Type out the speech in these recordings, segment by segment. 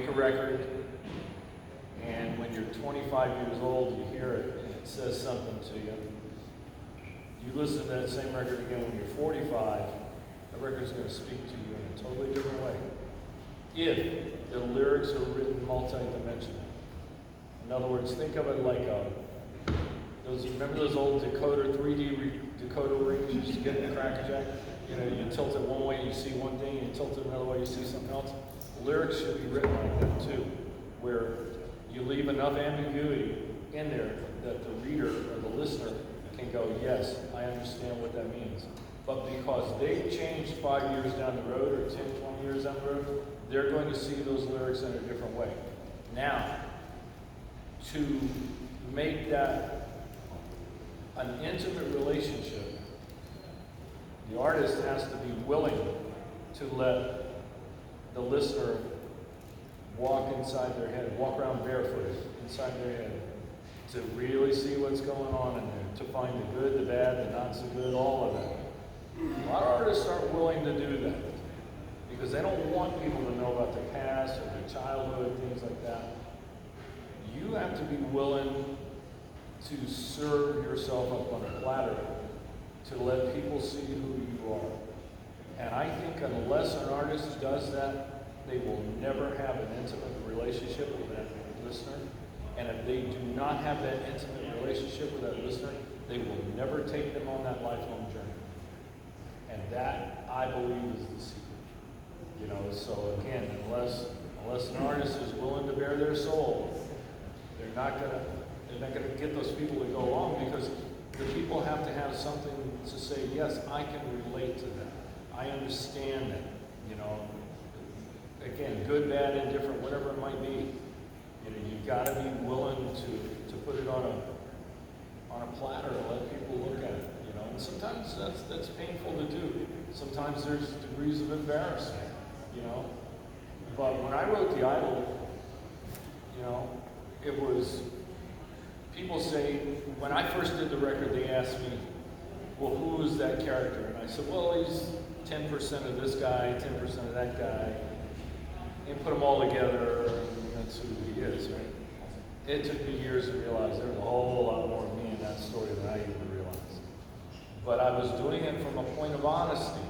a record, and when you're 25 years old, you hear it, and it says something to you. You listen to that same record again when you're 45, the record's going to speak to you in a totally different way. If the lyrics are written multi-dimensional. In other words, think of it like remember those old decoder, 3D decoder rings you used to get in the Cracker Jack? You know, you tilt it one way, you see one thing, you tilt it another way, you see something else. Lyrics should be written like that too, where you leave enough ambiguity in there that the reader or the listener can go, yes, I understand what that means. But because they changed 5 years down the road or 10, 20 years down the road, they're going to see those lyrics in a different way. Now, to make that an intimate relationship, the artist has to be willing to let the listener walk inside their head, walk around barefooted inside their head, to really see what's going on in there, to find the good, the bad, the not so good, all of that. A lot of artists aren't willing to do that because they don't want people to know about their past or their childhood, things like that. You have to be willing to serve yourself up on a platter to let people see who you are. And I think unless an artist does that, they will never have an intimate relationship with that listener. And if they do not have that intimate relationship with that listener, they will never take them on that lifelong journey. And that, I believe, is the secret. You know, so again, unless an artist is willing to bare their soul, they're not gonna get those people to go along, because the people have to have something to say, yes, I can relate to that. I understand that. You know, again, good, bad, indifferent, whatever it might be. You know, you gotta be willing to put it on a platter and let people look at it. You know, and sometimes that's painful to do. Sometimes there's degrees of embarrassment. You know, but when I wrote The Idol, you know, it was, people say, when I first did the record, they asked me, well, who is that character? And I said, well, he's 10% of this guy, 10% of that guy, and put them all together, and that's who he is, right? It took me years to realize there was a whole lot more of me in that story than I even realized. But I was doing it from a point of honesty,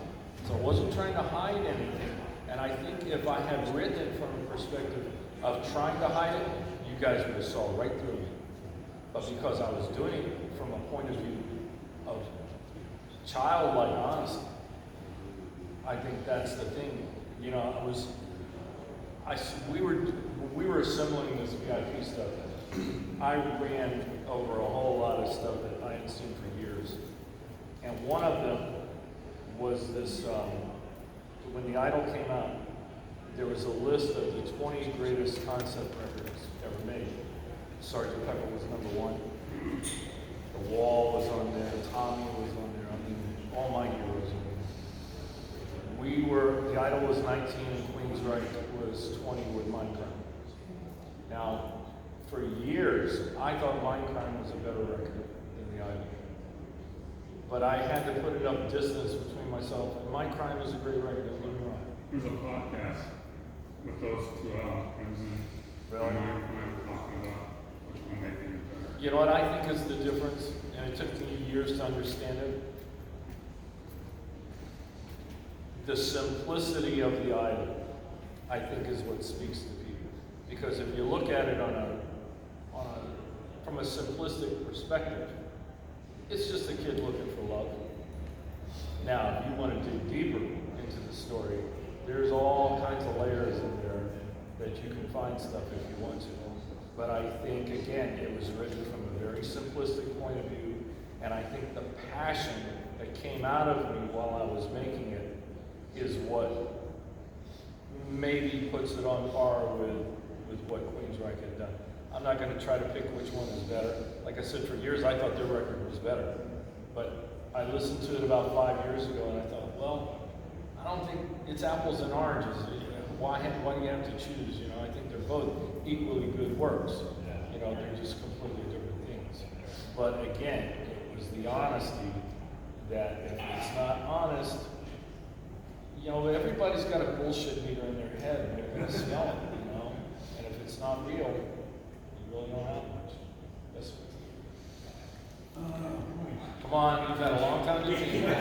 so I wasn't trying to hide anything. And I think if I had written it from a perspective of trying to hide it, you guys would have saw right through me. But because I was doing it from a point of view of childlike honesty, I think that's the thing. You know, we were assembling this VIP stuff. I ran over a whole lot of stuff that I hadn't seen for years. And one of them was this, when The Idol came out, there was a list of the 20 greatest concept records ever made. Sgt. Pepper was #1. The Wall was on there. Tommy was on there. I mean, all my heroes were there. The Idol was 19 and Queensryche was 20 with Mindcrime. Now, for years, I thought Mindcrime was a better record than The Idol. But I had to put enough distance between myself, and Mindcrime is a great record, don't get me wrong. There's a podcast with those two friends and Really? Mindcrime talking about which one they think is better. You know what I think is the difference, and it took me years to understand it? The simplicity of The Idol, I think, is what speaks to people. Because if you look at it from a simplistic perspective, it's just a kid looking for love. Now, if you want to dig deeper into the story, there's all kinds of layers in there that you can find stuff if you want to. But I think, again, it was written from a very simplistic point of view, and I think the passion that came out of me while I was making it is what maybe puts it on par with what Queensryche had done. I'm not going to try to pick which one is better. Like I said, for years I thought their record was better. But I listened to it about 5 years ago and I thought, well, I don't think it's apples and oranges. You know, why do you have to choose? You know, I think they're both equally good works. You know, they're just completely different things. But again, it was the honesty that if it's not honest, you know, everybody's got a bullshit meter in their head and they're going to smell it, you know. it's not real, you really don't have much. Yes. Come on, you've had a long time to think.